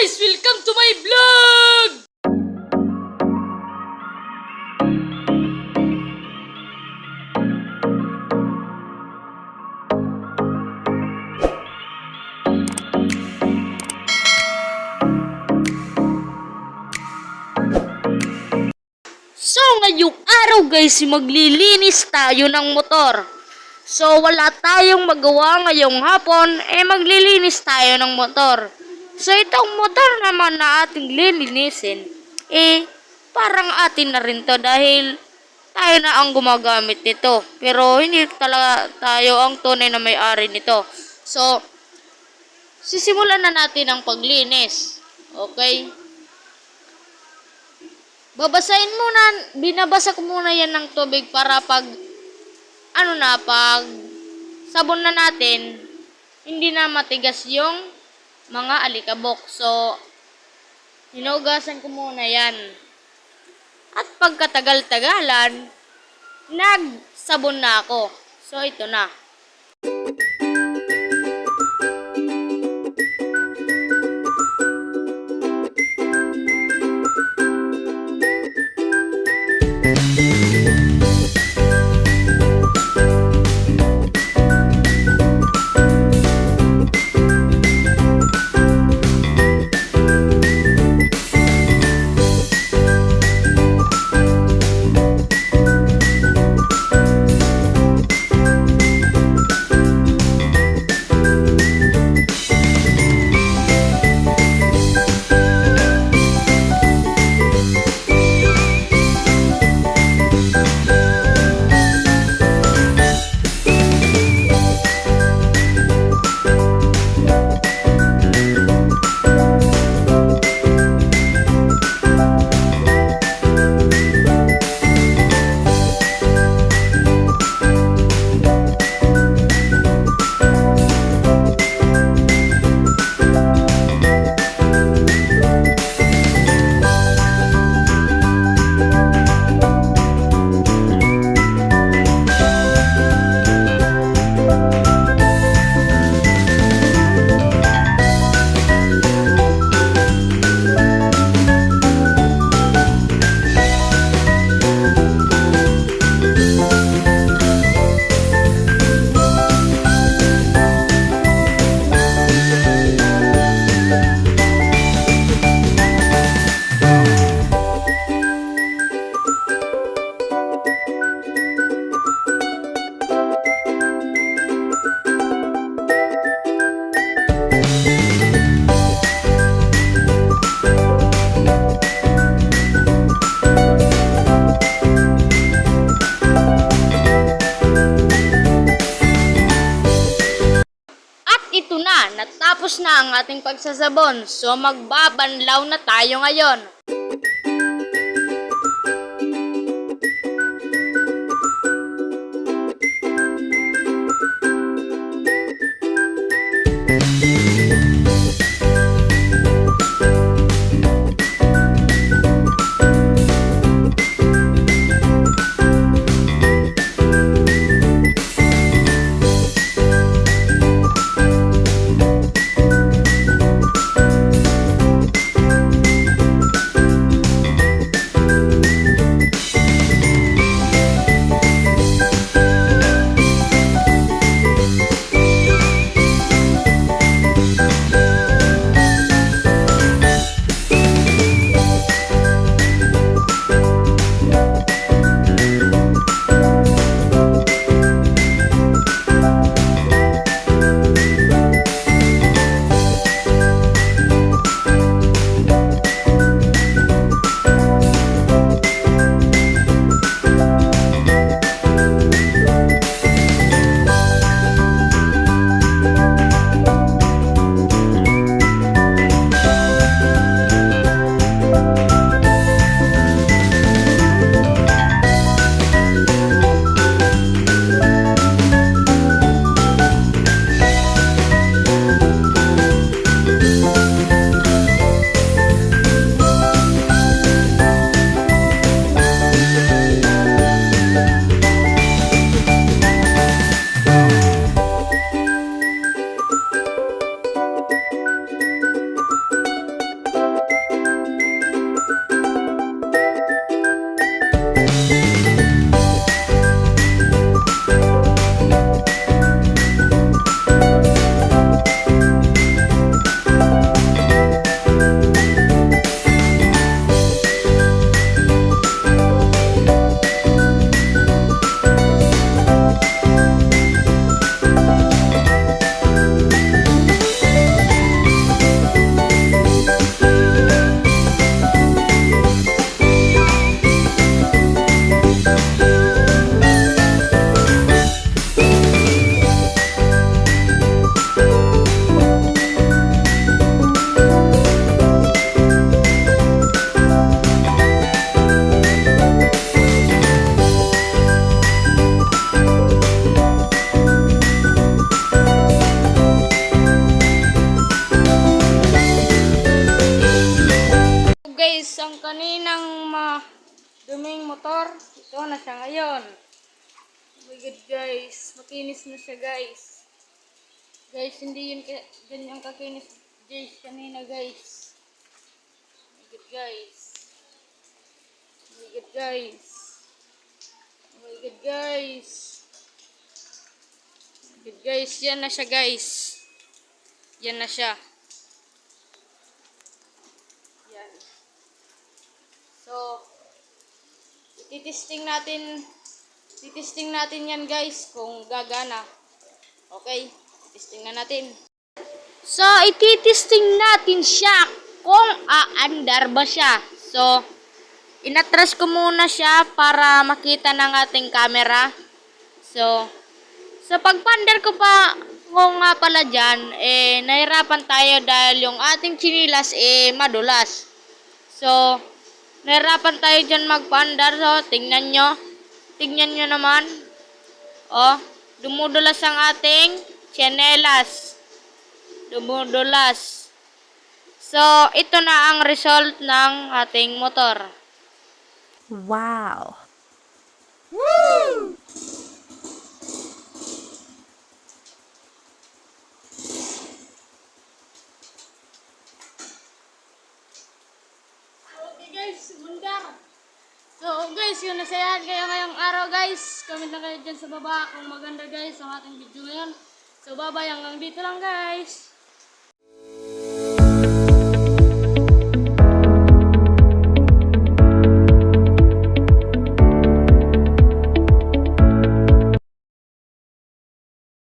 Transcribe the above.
guys! Welcome to my vlog! So, ngayong araw guys, maglilinis tayo ng motor. So, wala tayong magawa ngayong hapon, maglilinis tayo ng motor. So, itong motor naman na ating lilinisin, parang atin na rin to dahil tayo na ang gumagamit nito. Pero, hindi talaga tayo ang tunay na may-ari nito. So, sisimulan na natin ang paglinis. Okay? Binabasa ko muna yan ng tubig para pag sabon na natin, hindi na matigas yung mga alikabok. So, hinugasan ko muna yan. At pagkatagal-tagalan, nagsabon na ako. So, ito na. Ito na, natapos na ang ating pagsasabon. So, magbabanlaw na tayo ngayon. maduming motor. Ito na siya ngayon. Oh my God guys, makinis na siya guys. Guys, hindi yun ganyang kakinis guys kanina guys. Oh my God guys. Oh my God guys. Oh my God guys. Oh my God guys, yan na siya guys. Yan na siya. Yan. So, titesting natin yan guys kung gagana. Okay, testing na natin. So, ititesting natin siya kung aandar ba siya. So, inatras ko muna siya para makita ng ating camera. So, sa pagpandar ko pa kung nga pala dyan, nahirapan tayo dahil yung ating chinilas madulas. So, nahirapan tayo dyan magpandar. So, tingnan nyo. Tingnan nyo naman. Oh, dumudulas ang ating tsinelas. Dumudulas. So, ito na ang result ng ating motor. Wow. Okay guys, bundar. So guys, yun na sayan kayo ngayong araw guys. Comment lang kayo dyan sa baba kung maganda guys ang ating video ngayon. So bye bye, hanggang dito lang guys.